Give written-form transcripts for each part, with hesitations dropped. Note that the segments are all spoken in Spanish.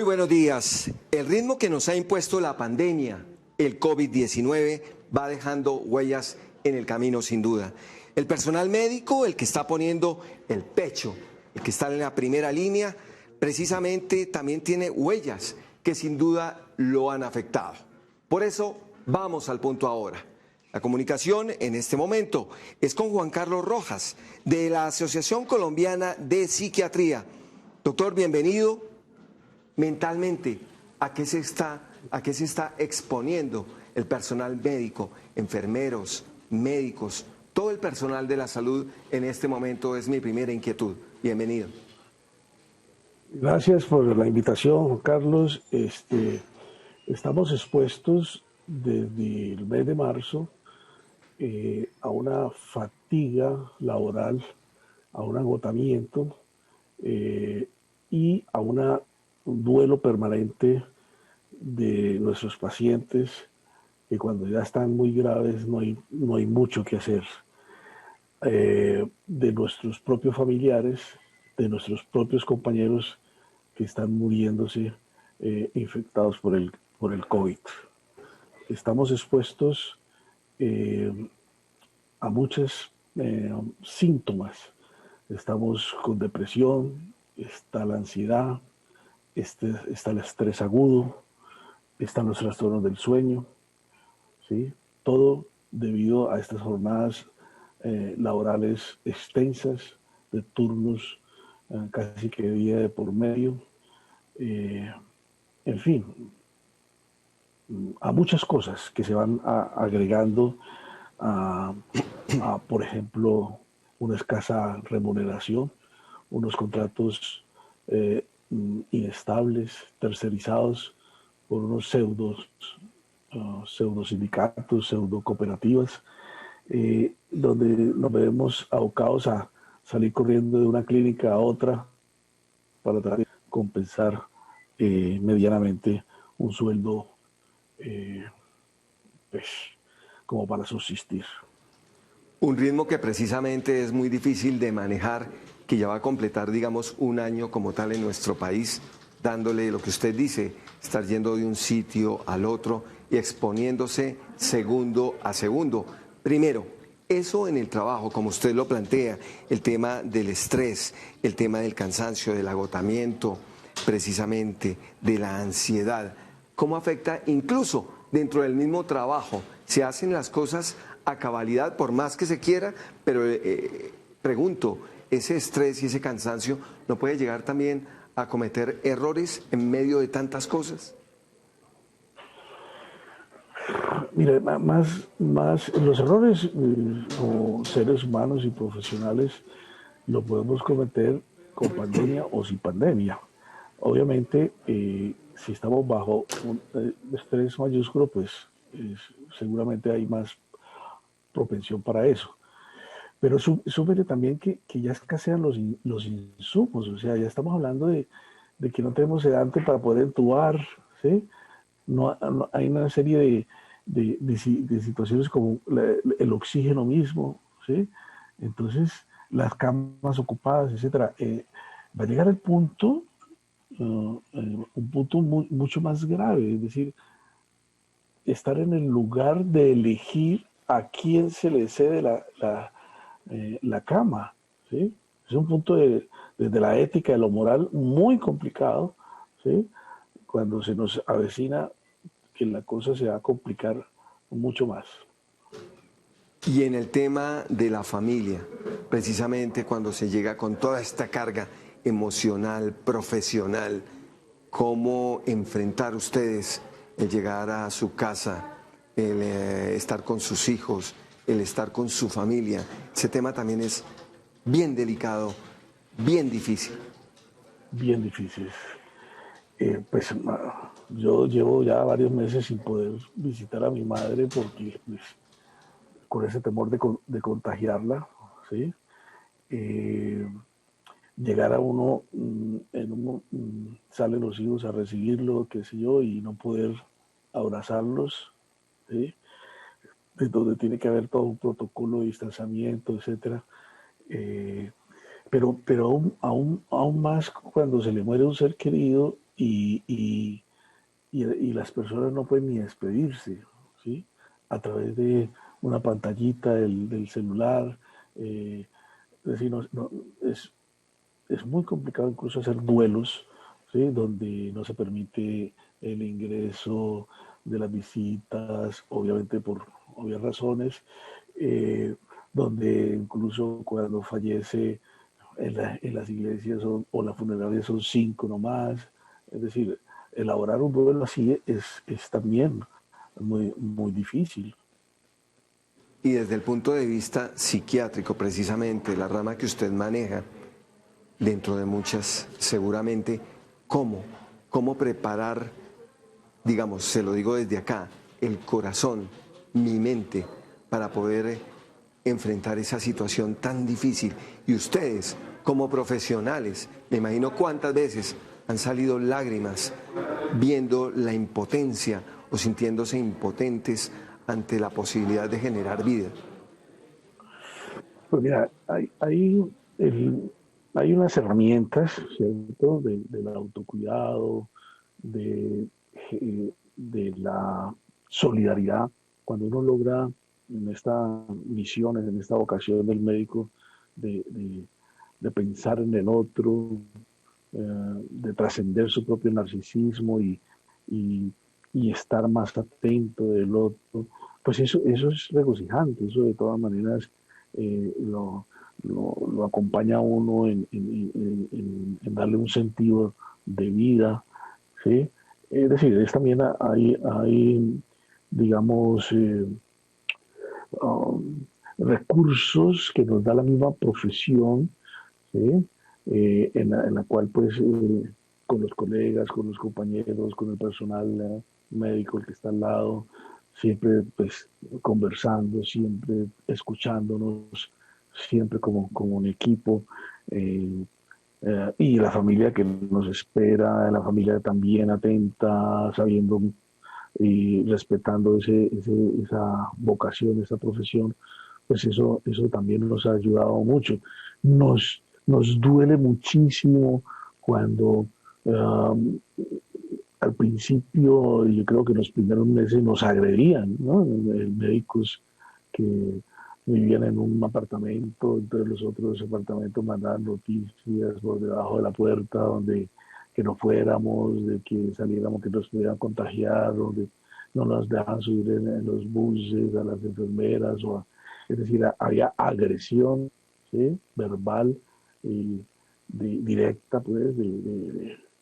buenos días. El ritmo que nos ha impuesto la pandemia, el COVID-19, va dejando huellas en el camino sin duda. El personal médico, el que está poniendo el pecho, el que está en la primera línea, precisamente también tiene huellas que sin duda lo han afectado. Por eso vamos al punto ahora. La comunicación en este momento es con Juan Carlos Rojas, de la Asociación Colombiana de Psiquiatría. Doctor, bienvenido. Mentalmente, ¿a qué se está exponiendo el personal médico, enfermeros, médicos, todo el personal de la salud en este momento? Es mi primera inquietud. Bienvenido. Gracias por la invitación, Juan Carlos. Estamos expuestos desde el mes de marzo a una fatiga laboral, a un agotamiento y a un duelo permanente de nuestros pacientes, que cuando ya están muy graves no hay mucho que hacer, de nuestros propios familiares, de nuestros propios compañeros que están muriéndose infectados por el COVID. Estamos expuestos a muchos síntomas. Estamos con depresión, está la ansiedad, está el estrés agudo, están los trastornos del sueño, ¿sí? Todo debido a estas jornadas laborales extensas, de turnos casi que día de por medio. En fin, a muchas cosas que se van agregando por ejemplo, una escasa remuneración, unos contratos inestables, tercerizados por unos pseudo sindicatos, pseudo cooperativas, donde nos vemos abocados a salir corriendo de una clínica a otra para tratar de compensar medianamente un sueldo pues, como para subsistir. Un ritmo que precisamente es muy difícil de manejar, que ya va a completar, digamos, un año como tal en nuestro país, dándole lo que usted dice, estar yendo de un sitio al otro y exponiéndose segundo a segundo. Primero, eso en el trabajo, como usted lo plantea, el tema del estrés, el tema del cansancio, del agotamiento, precisamente, de la ansiedad. ¿Cómo afecta incluso dentro del mismo trabajo? Se hacen las cosas a cabalidad, por más que se quiera, pero pregunto, ¿ese estrés y ese cansancio no puede llegar también a cometer errores en medio de tantas cosas? Mire, más los errores como seres humanos y profesionales lo podemos cometer con pandemia o sin pandemia. Obviamente, si estamos bajo un estrés mayúsculo, pues seguramente hay más propensión para eso. Pero súmele también que ya escasean los insumos, o sea, ya estamos hablando de que no tenemos sedante para poder entubar, ¿sí? No, hay una serie de situaciones como el oxígeno mismo, ¿sí? Entonces, las camas ocupadas, etcétera. Va a llegar el punto, un punto mucho más grave, es decir, estar en el lugar de elegir a quién se le cede la cama, ¿sí? Es un punto desde la ética, de lo moral, muy complicado, ¿sí? Cuando se nos avecina que la cosa se va a complicar mucho más. Y en el tema de la familia, precisamente cuando se llega con toda esta carga emocional, profesional, ¿cómo enfrentar ustedes el llegar a su casa, el estar con sus hijos, el estar con su familia? Ese tema también es bien delicado, bien difícil. Bien difícil. Pues yo llevo ya varios meses sin poder visitar a mi madre porque pues, con ese temor de contagiarla, ¿sí? Eh, llegar a uno, salen los hijos a recibirlo, qué sé yo, y no poder abrazarlos, ¿sí? De donde tiene que haber todo un protocolo de distanciamiento, etcétera. Pero aún más cuando se le muere un ser querido y, y las personas no pueden ni despedirse, ¿sí? A través de una pantallita del celular. Es decir, es muy complicado incluso hacer duelos, ¿sí? Donde no se permite el ingreso de las visitas, obviamente por obvias razones, eh, donde incluso cuando fallece en las iglesias o las funerarias son 5 nomás. Es decir, elaborar un duelo así es también muy difícil. Y desde el punto de vista psiquiátrico, precisamente, la rama que usted maneja, dentro de muchas, seguramente, ¿cómo? ¿Cómo preparar, digamos, se lo digo desde acá, el corazón, mi mente, para poder enfrentar esa situación tan difícil? Y ustedes, como profesionales, me imagino cuántas veces han salido lágrimas viendo la impotencia o sintiéndose impotentes ante la posibilidad de generar vida. Pues mira, el- hay unas herramientas, ¿cierto? Del autocuidado, de, de la solidaridad. Cuando uno logra en esta misión, en esta vocación del médico, de, de- de pensar en el otro, de trascender su propio narcisismo y, y estar más atento del otro, pues eso es regocijante, eso de todas maneras lo acompaña a uno en darle un sentido de vida, ¿sí? Es decir, también hay digamos, um, recursos que nos da la misma profesión, ¿sí? En la cual pues con los colegas, con los compañeros, con el personal médico el que está al lado, siempre pues conversando, siempre escuchándonos, siempre como un equipo. eh, y la familia que nos espera, la familia también atenta, sabiendo y respetando esa vocación, esa profesión, pues eso también nos ha ayudado mucho. Nos duele muchísimo cuando um, al principio, yo creo que los primeros meses nos agredían, ¿no? Médicos que vivían en un apartamento, entonces los otros apartamentos mandaban noticias por debajo de la puerta donde que no fuéramos, de que saliéramos, que nos pudieran contagiar, donde no nos dejaban subir en los buses a las enfermeras, es decir, había agresión, ¿sí? Verbal y directa, pues,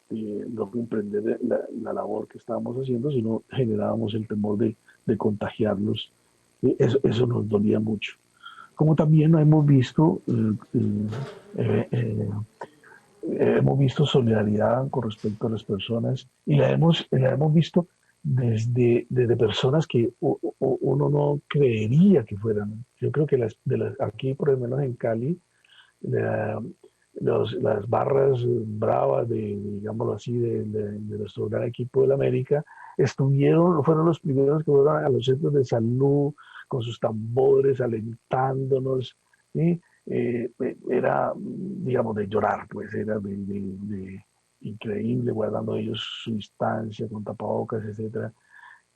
no comprender la labor que estábamos haciendo, sino generábamos el temor de contagiarlos. Eso nos dolía mucho. Como también hemos visto, hemos visto solidaridad con respecto a las personas y la hemos visto desde personas que uno no creería que fueran. Yo creo que aquí, por lo menos en Cali, la, las barras bravas digámoslo así, de nuestro gran equipo del América, fueron los primeros que fueron a los centros de salud con sus tambores, alentándonos, ¿sí? Era, digamos, de llorar, pues era de increíble, guardando ellos su distancia con tapabocas, etcétera.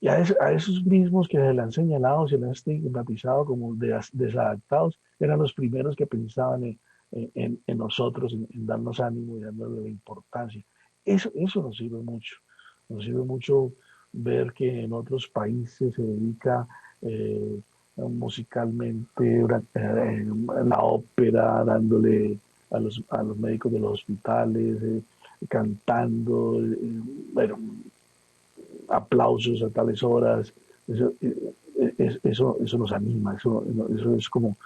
Y a esos mismos que se le han señalado, se le han estigmatizado como desadaptados, eran los primeros que pensaban en nosotros, en darnos ánimo y darnos la importancia. Eso nos sirve mucho ver que en otros países se dedica musicalmente la ópera, dándole a los médicos de los hospitales, cantando, bueno, aplausos a tales horas, eso nos anima, eso es como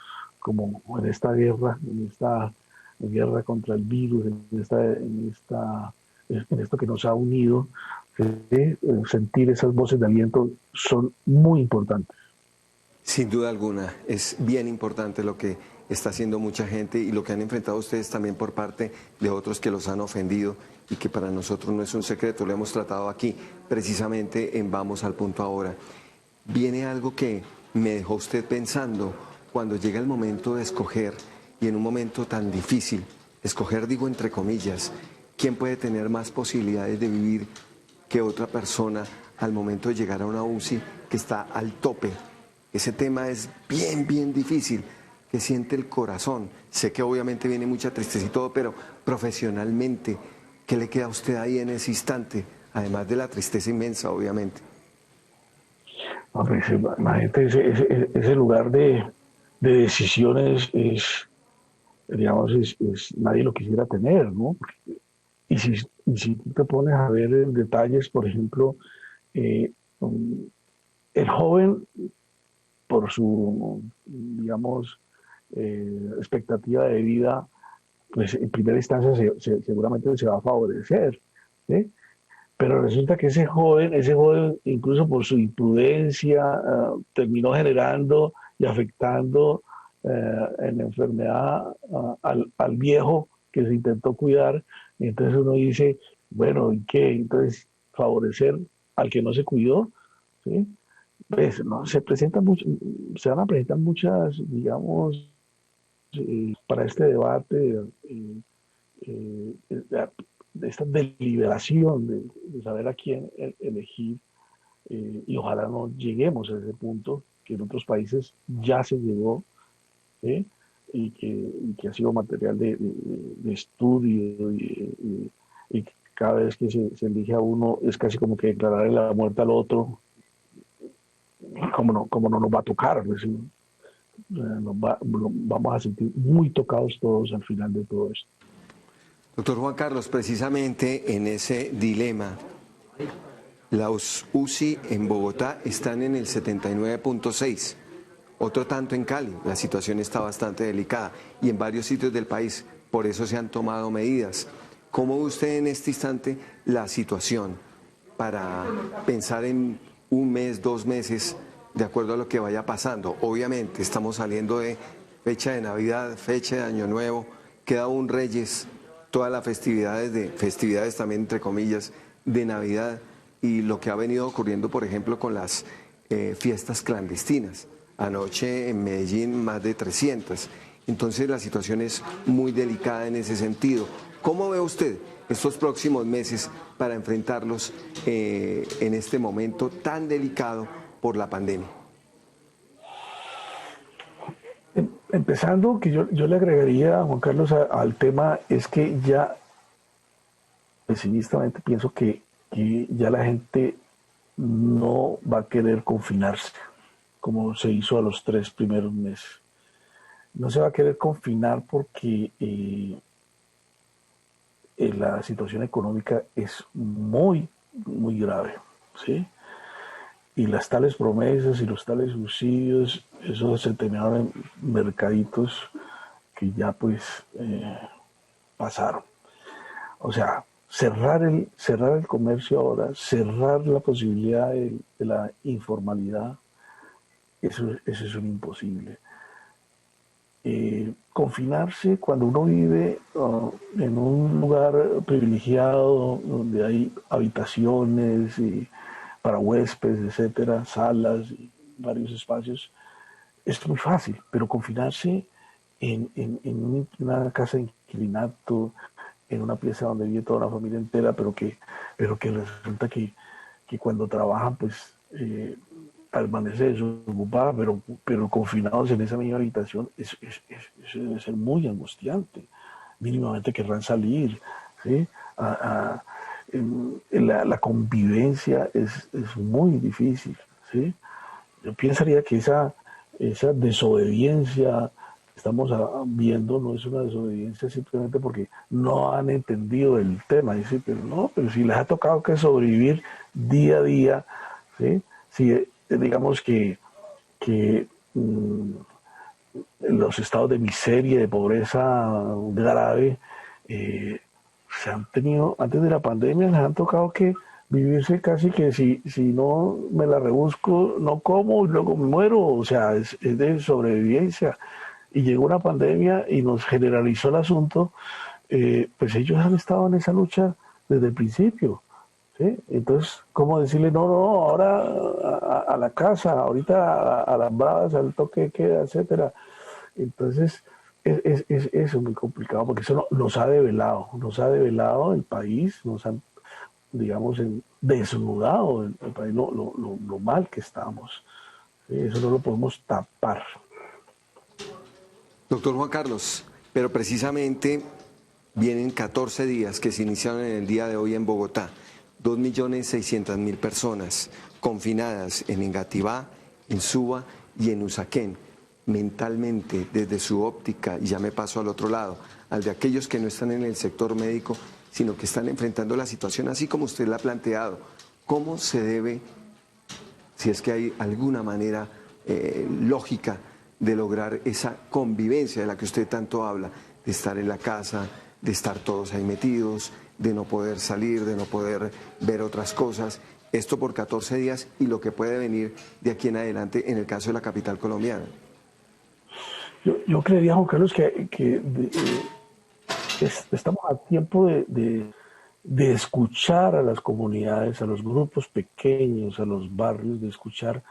en esta guerra, en esta guerra contra el virus, en esto que nos ha unido, sentir esas voces de aliento son muy importantes. Sin duda alguna, es bien importante lo que está haciendo mucha gente y lo que han enfrentado ustedes también por parte de otros que los han ofendido y que para nosotros no es un secreto, lo hemos tratado aquí precisamente en Vamos al Punto Ahora. Viene algo que me dejó usted pensando cuando llega el momento de escoger y en un momento tan difícil, escoger digo entre comillas, ¿quién puede tener más posibilidades de vivir que otra persona al momento de llegar a una UCI que está al tope? Ese tema es bien, bien difícil. ¿Qué siente el corazón? Sé que obviamente viene mucha tristeza y todo, pero profesionalmente, ¿qué le queda a usted ahí en ese instante? Además de la tristeza inmensa, obviamente. No, pues, imagínate, ese lugar de decisiones es, digamos, nadie lo quisiera tener, ¿no? Y si, y si tú te pones a ver en detalles, por ejemplo, eh, um, el joven, por su, digamos, expectativa de vida, pues en primera instancia seguramente se va a favorecer, ¿sí? Pero resulta que ese joven, incluso por su imprudencia, terminó generando y afectando en enfermedad al viejo que se intentó cuidar. Y entonces uno dice, bueno, ¿y qué? Entonces, favorecer al que no se cuidó, ¿sí? Pues, no, se van a presentar muchas, digamos, para este debate. Eh, de, de esta deliberación de saber a quién elegir y ojalá no lleguemos a ese punto que en otros países ya se llegó, ¿eh? Y que ha sido material de estudio y cada vez que se elige a uno es casi como que declarar la muerte al otro, como no nos va a tocar, pues, ¿sí? Vamos a sentir muy tocados todos al final de todo esto. Doctor Juan Carlos, precisamente en ese dilema, las UCI en Bogotá están en el 79.6, otro tanto en Cali, la situación está bastante delicada y en varios sitios del país, por eso se han tomado medidas. ¿Cómo ve usted en este instante la situación para pensar en un mes, 2 meses, de acuerdo a lo que vaya pasando? Obviamente estamos saliendo de fecha de Navidad, fecha de Año Nuevo, queda un Reyes, todas las festividades también entre comillas, de Navidad y lo que ha venido ocurriendo, por ejemplo, con las fiestas clandestinas. Anoche en Medellín más de 300. Entonces la situación es muy delicada en ese sentido. ¿Cómo ve usted estos próximos meses para enfrentarlos en este momento tan delicado por la pandemia? Empezando, que yo le agregaría, Juan Carlos, al tema, es que ya pesimistamente pienso que ya la gente no va a querer confinarse, como se hizo a los 3 primeros meses. No se va a querer confinar porque la situación económica es muy, muy grave, ¿sí? Y las tales promesas y los tales subsidios, eso se terminaron en mercaditos que ya pues pasaron. O sea, cerrar el comercio ahora, cerrar la posibilidad de la informalidad, eso es un imposible. Confinarse cuando uno vive en un lugar privilegiado donde hay habitaciones y para huéspedes, etcétera, salas y varios espacios, es muy fácil, pero confinarse en una casa de inquilinato, en una pieza donde vive toda la familia entera, pero que resulta que cuando trabajan, pues permanece desocupada, pero confinados en esa misma habitación, eso debe ser muy angustiante. Mínimamente querrán salir, ¿sí? La convivencia es muy difícil, ¿sí? Yo pensaría que esa desobediencia que estamos viendo no es una desobediencia simplemente porque no han entendido el tema. Dice, pero no, pero si les ha tocado que sobrevivir día a día, ¿sí? Si digamos que los estados de miseria, de pobreza grave, se han tenido, antes de la pandemia, les han tocado que vivirse casi que si no me la rebusco, no como y luego me muero, o sea, es de sobrevivencia. Y llegó una pandemia y nos generalizó el asunto, pues ellos han estado en esa lucha desde el principio. ¿Sí? Entonces, ¿cómo decirle, no, ahora a la casa, ahorita a las bravas, al toque de queda, etcétera? Entonces, eso es muy complicado porque eso nos ha develado el país, nos han, digamos, desnudado el país, lo mal que estamos. ¿Sí? Eso no lo podemos tapar. Doctor Juan Carlos, pero precisamente vienen 14 días que se iniciaron en el día de hoy en Bogotá. 2.600.000 personas confinadas en Engativá, en Suba y en Usaquén. Mentalmente, desde su óptica, y ya me paso al otro lado, al de aquellos que no están en el sector médico, sino que están enfrentando la situación así como usted la ha planteado. ¿Cómo se debe, si es que hay alguna manera lógica de lograr esa convivencia de la que usted tanto habla, de estar en la casa, de estar todos ahí metidos, de no poder salir, de no poder ver otras cosas? Esto por 14 días y lo que puede venir de aquí en adelante en el caso de la capital colombiana. Yo creería, Juan Carlos, estamos a tiempo de escuchar a las comunidades, a los grupos pequeños, a los barrios, de escuchar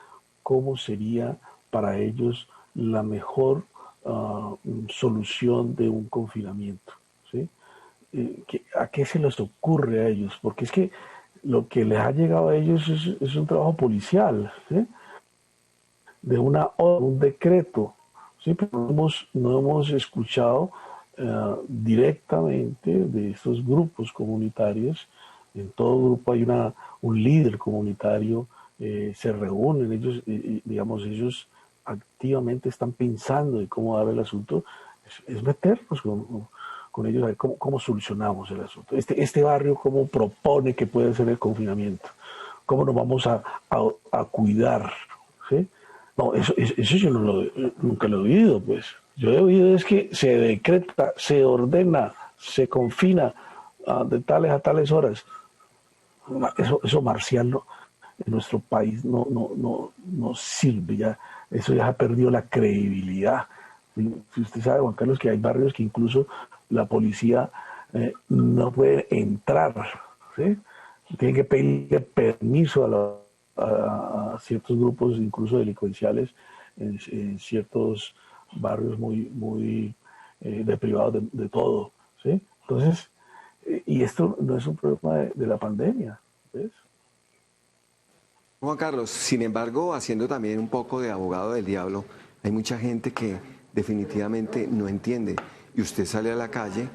cómo sería para ellos la mejor solución de un confinamiento. ¿Sí? ¿A qué se les ocurre a ellos? Porque es que lo que les ha llegado a ellos es un trabajo policial, ¿sí? De un decreto, ¿sí? Pero no hemos escuchado directamente de estos grupos comunitarios. En todo grupo hay un líder comunitario, se reúnen, digamos, ellos activamente están pensando en cómo dar el asunto, es meternos con ellos a ver cómo solucionamos el asunto. Este barrio, cómo propone que puede ser el confinamiento, cómo nos vamos a cuidar, ¿sí? No, eso yo nunca lo he oído, pues. Yo he oído es que se decreta, se ordena, se confina de tales a tales horas. Eso marcial en nuestro país no sirve ya. Eso ya ha perdido la credibilidad. Si usted sabe, Juan Carlos, que hay barrios que incluso la policía no puede entrar, ¿sí? Tienen que pedirle permiso a ciertos grupos, incluso delincuenciales, en ciertos barrios muy deprivados de todo, ¿sí? Entonces, y esto no es un problema de la pandemia, ¿ves? Juan Carlos, sin embargo, haciendo también un poco de abogado del diablo, hay mucha gente que definitivamente no entiende. Y usted sale a la calle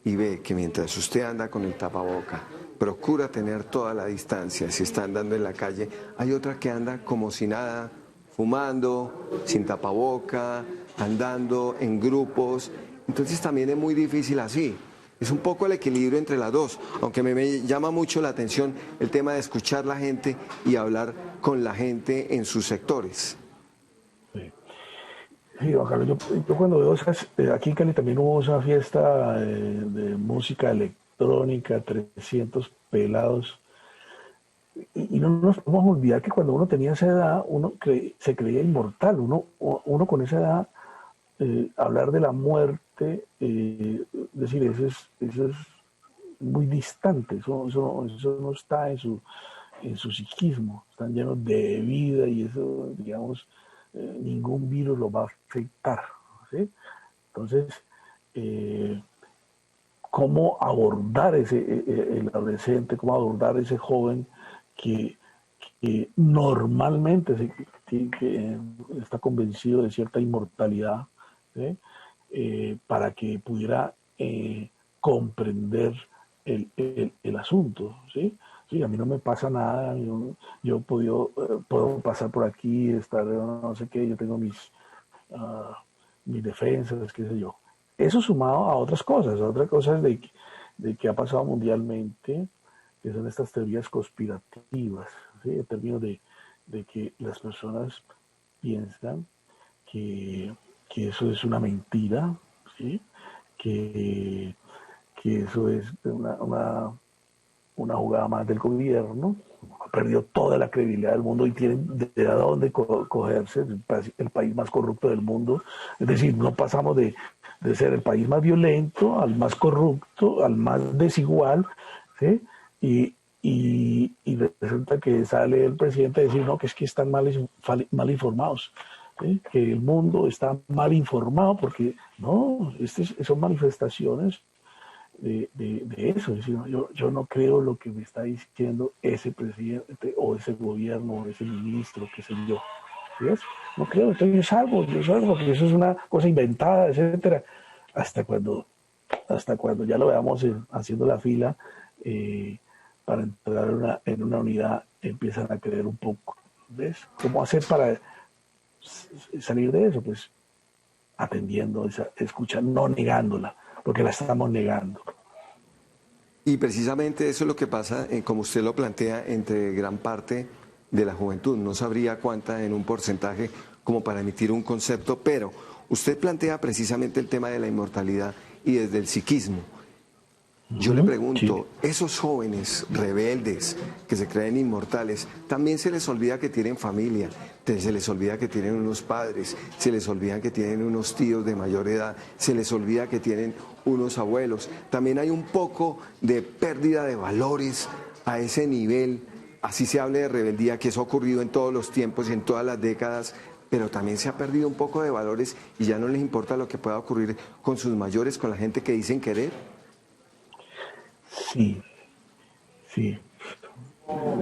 y ve que mientras usted anda con el tapaboca, procura tener toda la distancia, si está andando en la calle, hay otra que anda como si nada, fumando, sin tapaboca, andando en grupos. Entonces también es muy difícil así. Es un poco el equilibrio entre las dos, aunque me llama mucho la atención el tema de escuchar la gente y hablar con la gente en sus sectores. Sí. Sí, Juan Carlos, yo cuando veo aquí en Cali también hubo esa fiesta de música electrónica, 300 pelados, y no nos podemos olvidar que cuando uno tenía esa edad, se creía inmortal, uno con esa edad, hablar de la muerte, decir, eso es muy distante, eso no está en su psiquismo, están llenos de vida y eso, digamos, ningún virus lo va a afectar, ¿sí? Entonces, ¿cómo abordar el adolescente, cómo abordar ese joven que, que normalmente que está convencido de cierta inmortalidad, ¿sí? Para que pudiera comprender el asunto, ¿sí? Sí, a mí no me pasa nada, yo puedo pasar por aquí, estar no sé qué, yo tengo uh, mis defensas, qué sé yo. Eso sumado a otras cosas de que ha pasado mundialmente, que son estas teorías conspirativas, ¿sí? En términos de que las personas piensan que, que eso es una mentira, ¿sí? Que, que eso es una jugada más del gobierno, ha perdido toda la credibilidad del mundo y tienen de dónde cogerse, el país más corrupto del mundo. Es decir, no pasamos de ser el país más violento al más corrupto, al más desigual, ¿sí? Y resulta que sale el presidente a decir, no, que es que están mal informados. ¿sí? Que el mundo está mal informado, porque no, son manifestaciones de eso. Es decir, yo no creo lo que me está diciendo ese presidente o ese gobierno o ese ministro, qué sé yo. ¿Sí ves? No creo, entonces yo salgo porque eso es una cosa inventada, etcétera. Hasta cuando, hasta cuando ya lo veamos haciendo la fila eh, para entrar en una unidad, empiezan a creer un poco. ¿Ves? ¿Cómo hacer para salir de eso? Pues atendiendo esa escucha, no negándola, porque la estamos negando. Y precisamente eso es lo que pasa, como usted lo plantea, entre gran parte de la juventud. No sabría cuánta en un porcentaje como para emitir un concepto, pero usted plantea precisamente el tema de la inmortalidad y desde el psiquismo. Yo le Sí. pregunto, esos jóvenes rebeldes que se creen inmortales, también se les olvida que tienen familia, se les olvida que tienen unos padres, se les olvida que tienen unos tíos de mayor edad, se les olvida que tienen unos abuelos. También hay un poco de pérdida de valores a ese nivel, así se hable de rebeldía, que eso ha ocurrido en todos los tiempos y en todas las décadas, pero también se ha perdido un poco de valores y ya no les importa lo que pueda ocurrir con sus mayores, con la gente que dicen querer. Sí, sí,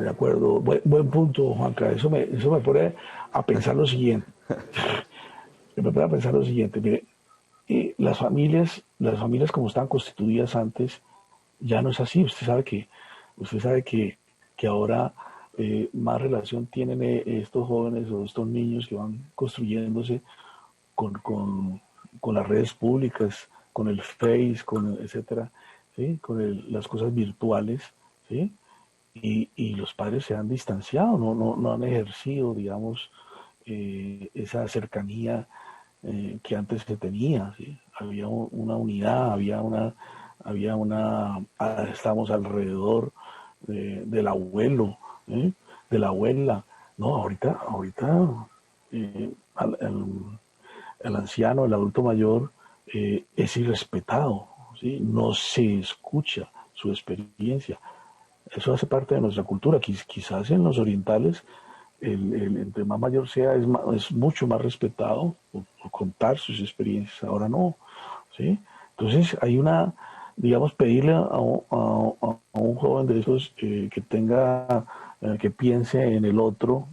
de acuerdo. Buen punto, Juanca. Eso me pone a pensar lo siguiente. Me pone a pensar lo siguiente. Mire, las familias como estaban constituidas antes, ya no es así. Usted sabe que ahora más relación tienen estos jóvenes o estos niños que van construyéndose con, con, con las redes públicas, con el Face, etcétera, ¿sí? Con las cosas virtuales, ¿sí? Y los padres se han distanciado, no han ejercido, digamos, esa cercanía que antes se tenía, ¿sí? Había una unidad, estábamos alrededor del abuelo, ¿eh? De la abuela. No, ahorita el anciano, el adulto mayor, es irrespetado, ¿sí? No se escucha su experiencia. Eso hace parte de nuestra cultura. Quizás en los orientales, entre más mayor sea, es mucho más respetado por contar sus experiencias. Ahora no, ¿sí? Entonces hay digamos, pedirle a un joven de esos que piense en el otro,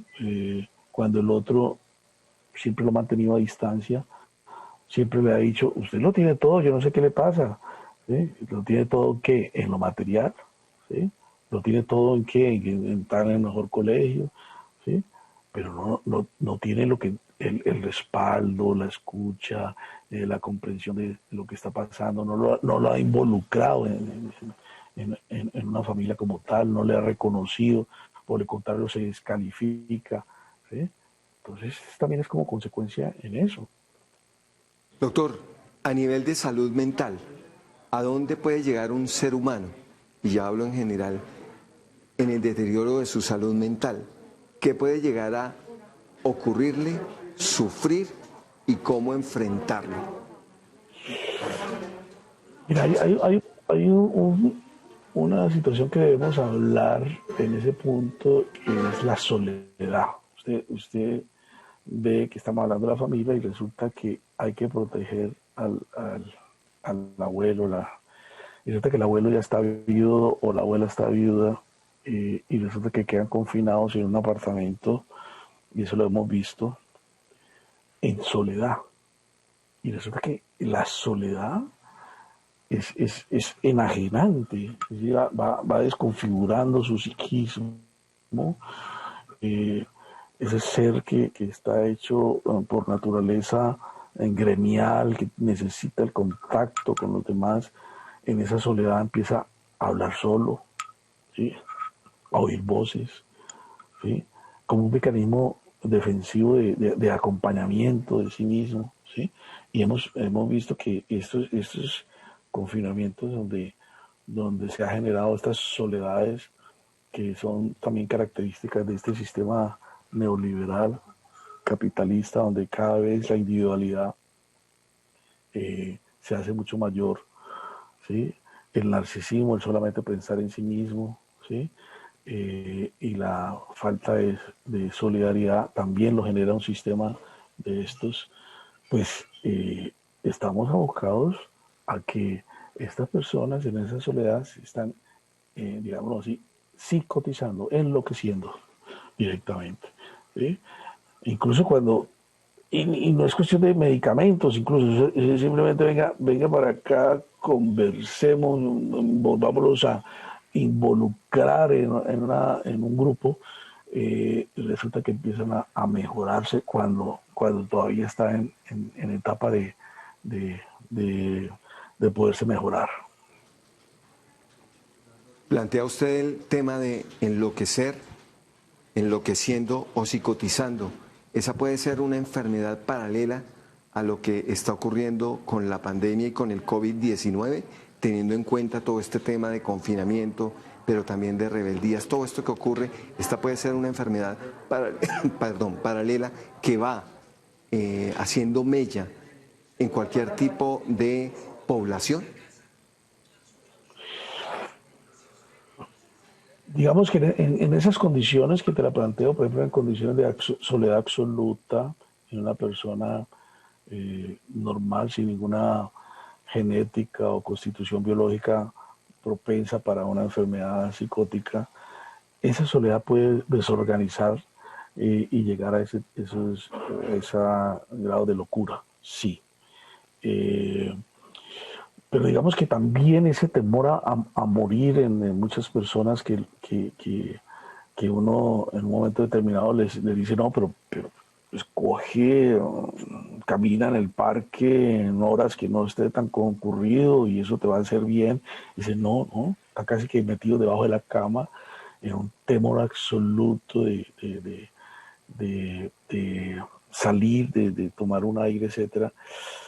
cuando el otro siempre lo ha mantenido a distancia, siempre le ha dicho, usted lo tiene todo, yo no sé qué le pasa, ¿sí? Lo tiene todo, ¿qué? En lo material, ¿sí? Lo tiene todo en qué, en estar en el mejor colegio, ¿sí? Pero no tiene el respaldo, la escucha, la comprensión de lo que está pasando, no lo ha involucrado en una familia como tal, no le ha reconocido, por el contrario se descalifica, ¿sí? Entonces también es como consecuencia en eso. Doctor, a nivel de salud mental, ¿a dónde puede llegar un ser humano? Y ya hablo en general, en el deterioro de su salud mental. ¿Qué puede llegar a ocurrirle, sufrir y cómo enfrentarlo? Mira, hay una situación que debemos hablar en ese punto, que es la soledad. Usted ve que estamos hablando de la familia y resulta que hay que proteger al abuelo, y resulta que el abuelo ya está viudo o la abuela está viuda, y resulta que quedan confinados en un apartamento, y eso lo hemos visto, en soledad. Y resulta que la soledad es enajenante, es decir, va desconfigurando su psiquismo, eh, ese ser que está hecho por naturaleza gremial, que necesita el contacto con los demás, en esa soledad empieza a hablar solo, ¿sí? A oír voces, ¿sí? Como un mecanismo defensivo de acompañamiento de sí mismo, ¿sí? Y hemos visto que estos confinamientos donde se ha generado estas soledades que son también características de este sistema neoliberal capitalista, donde cada vez la individualidad se hace mucho mayor, ¿sí? El narcisismo, el solamente pensar en sí mismo, ¿sí? Y la falta de solidaridad también lo genera un sistema de estos, pues estamos abocados a que estas personas en esa soledad están, digámoslo así, psicotizando, enloqueciendo directamente. ¿Sí? Incluso cuando, y no es cuestión de medicamentos, incluso simplemente venga para acá, conversemos, volvámonos a involucrar en un grupo, resulta que empiezan a mejorarse cuando todavía está en etapa de, de, de poderse mejorar. Plantea usted el tema de enloquecer, enloqueciendo o psicotizando. Esa puede ser una enfermedad paralela a lo que está ocurriendo con la pandemia y con el COVID-19, teniendo en cuenta todo este tema de confinamiento, pero también de rebeldías, todo esto que ocurre, esta puede ser una enfermedad paralela que va haciendo mella en cualquier tipo de población. Digamos que en esas condiciones que te la planteo, por ejemplo, en condiciones de soledad absoluta, en una persona normal, sin ninguna genética o constitución biológica propensa para una enfermedad psicótica, esa soledad puede desorganizar y llegar a ese grado de locura, sí. Eh, pero digamos que también ese temor a morir en muchas personas que uno en un momento determinado le dice, no, pero escoge, camina en el parque en horas que no esté tan concurrido y eso te va a hacer bien. Dice, no, no, está casi que metido debajo de la cama en un temor absoluto de salir, de tomar un aire, etcétera.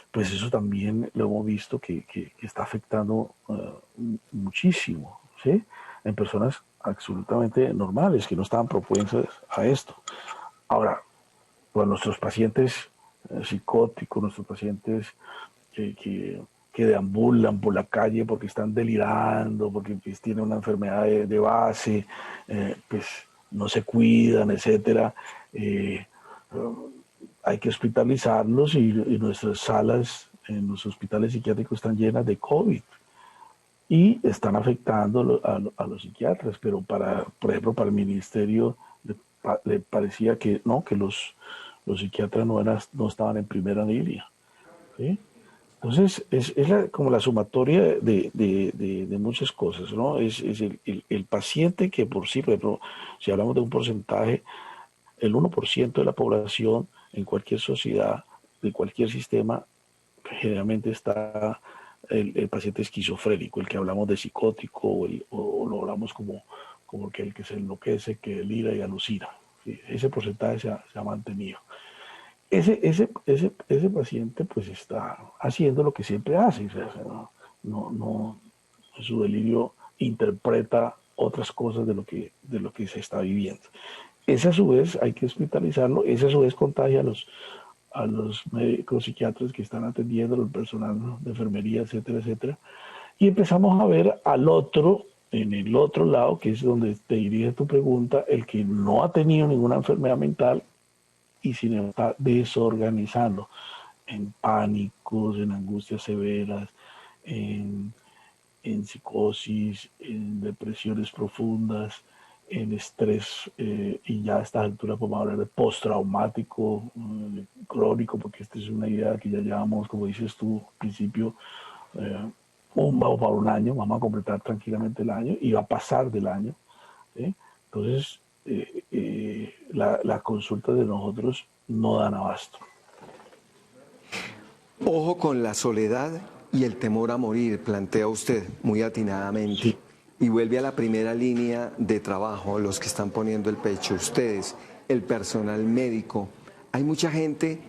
Pues eso también lo hemos visto que está afectando muchísimo, ¿sí? En personas absolutamente normales que no estaban propensas a esto. Ahora, pues nuestros pacientes psicóticos, nuestros pacientes que, que, que deambulan por la calle porque están delirando, porque pues, tienen una enfermedad de base, pues no se cuidan, etcétera. Eh, Hay que hospitalizarlos y nuestras salas en los hospitales psiquiátricos están llenas de COVID y están afectando a los psiquiatras, pero por ejemplo, para el ministerio le parecía que no, que los psiquiatras no estaban en primera línea. ¿Sí? Entonces, como la sumatoria de muchas cosas, ¿no? Es el paciente que por sí, por ejemplo, si hablamos de un porcentaje, el 1% de la población en cualquier sociedad, de cualquier sistema, generalmente está el paciente esquizofrénico, el que hablamos de psicótico o lo hablamos como el que se enloquece, que delira y alucina. ¿Sí? Ese porcentaje se ha mantenido. Ese paciente pues está haciendo lo que siempre hace, o sea, no, en su delirio interpreta otras cosas de lo que se está viviendo. Ese a su vez hay que hospitalizarlo, ese a su vez contagia a los médicos psiquiatras que están atendiendo, al personal de enfermería, etcétera, etcétera. Y empezamos a ver al otro, en el otro lado, que es donde te dirige tu pregunta, el que no ha tenido ninguna enfermedad mental y sin embargo está desorganizando en pánicos, en angustias severas, en, en psicosis, en depresiones profundas, en estrés, y ya a esta altura podemos hablar de postraumático crónico, porque esta es una idea que ya llevamos, como dices tú, al principio, vamos para un año, vamos a completar tranquilamente el año y va a pasar del año. ¿Sí? Entonces, la consulta de nosotros no dan abasto. Ojo con la soledad y el temor a morir, plantea usted muy atinadamente. Sí. Y vuelve a la primera línea de trabajo, los que están poniendo el pecho, ustedes, el personal médico. Hay mucha gente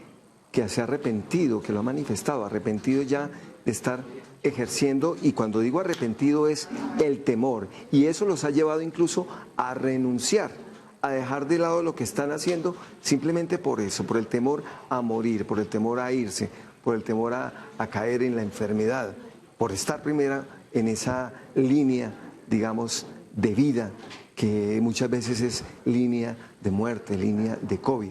que se ha arrepentido, que lo ha manifestado, arrepentido ya de estar ejerciendo, y cuando digo arrepentido es el temor, y eso los ha llevado incluso a renunciar, a dejar de lado lo que están haciendo, simplemente por eso, por el temor a morir, por el temor a irse, por el temor a caer en la enfermedad, por estar primero en esa línea, digamos, de vida, que muchas veces es línea de muerte, línea de COVID.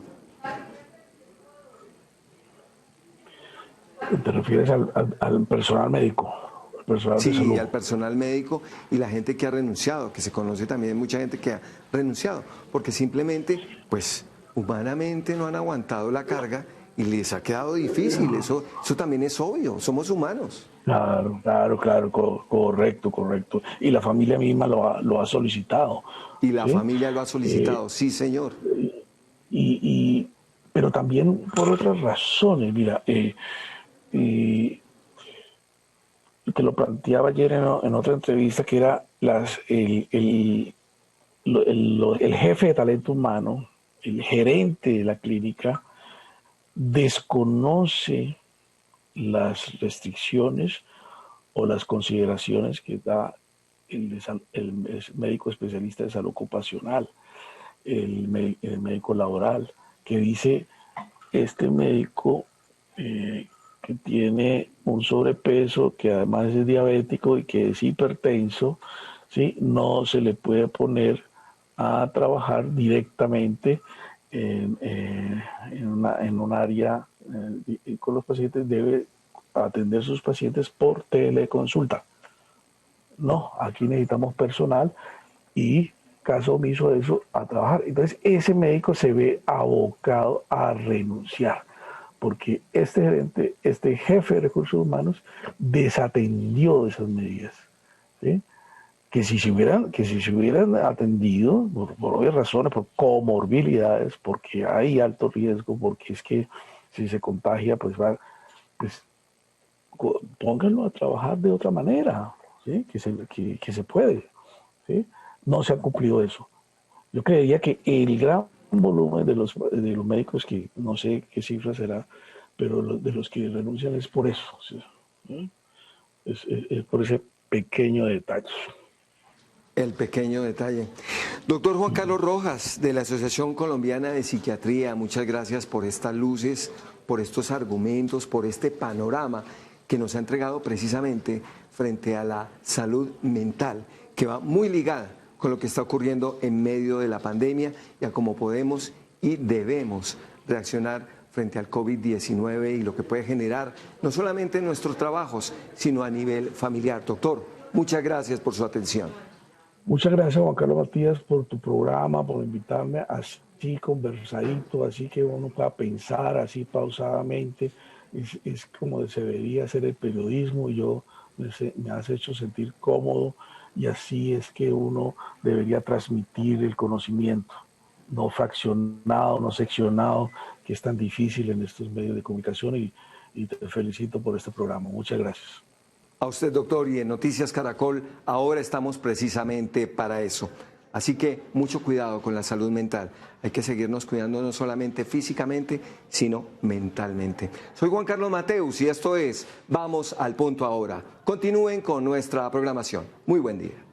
Te refieres al personal médico, al personal de Sí, salud. al personal médico y la gente que ha renunciado, que se conoce también mucha gente que ha renunciado, porque simplemente, pues, humanamente no han aguantado la carga y les ha quedado difícil. Eso también es obvio, somos humanos. Claro, claro, claro, correcto, correcto. Y la familia misma lo ha solicitado, Y la ¿sí? familia lo ha Eh, solicitado, sí, señor. y, y- pero también por otras razones, mira, y te lo planteaba ayer en otra entrevista, que era el jefe de talento humano, el gerente de la clínica, desconoce las restricciones o las consideraciones que da el médico especialista de salud ocupacional, el médico laboral, que dice, este médico que tiene un sobrepeso, que además es diabético y que es hipertenso, ¿sí? No se le puede poner a trabajar directamente en un área con los pacientes, debe atender sus pacientes por teleconsulta. No, aquí necesitamos personal y caso omiso de eso, a trabajar. Entonces ese médico se ve abocado a renunciar, porque este gerente, este jefe de recursos humanos, desatendió esas medidas. ¿Sí? Que si se hubieran atendido, por obvias razones, por comorbilidades, porque hay alto riesgo, porque es que si se contagia, pues va, pues pónganlo a trabajar de otra manera, ¿sí? Que se puede. ¿Sí? No se ha cumplido eso. Yo creería que el gran volumen de los médicos, que no sé qué cifra será, pero de los que renuncian es por eso, ¿sí? Es por ese pequeño detalle. El pequeño detalle. Doctor Juan Carlos Rojas, de la Asociación Colombiana de Psiquiatría, muchas gracias por estas luces, por estos argumentos, por este panorama que nos ha entregado precisamente frente a la salud mental, que va muy ligada con lo que está ocurriendo en medio de la pandemia y a cómo podemos y debemos reaccionar frente al COVID-19 y lo que puede generar no solamente en nuestros trabajos, sino a nivel familiar. Doctor, muchas gracias por su atención. Muchas gracias, Juan Carlos Matías, por tu programa, por invitarme así conversadito, así que uno pueda pensar así pausadamente. Es como se debería hacer el periodismo. Me has hecho sentir cómodo y así es que uno debería transmitir el conocimiento, no fraccionado, no seccionado, que es tan difícil en estos medios de comunicación y te felicito por este programa. Muchas gracias. A usted, doctor, y en Noticias Caracol ahora estamos precisamente para eso. Así que mucho cuidado con la salud mental. Hay que seguirnos cuidando no solamente físicamente, sino mentalmente. Soy Juan Carlos Mateus y esto es Vamos al Punto Ahora. Continúen con nuestra programación. Muy buen día.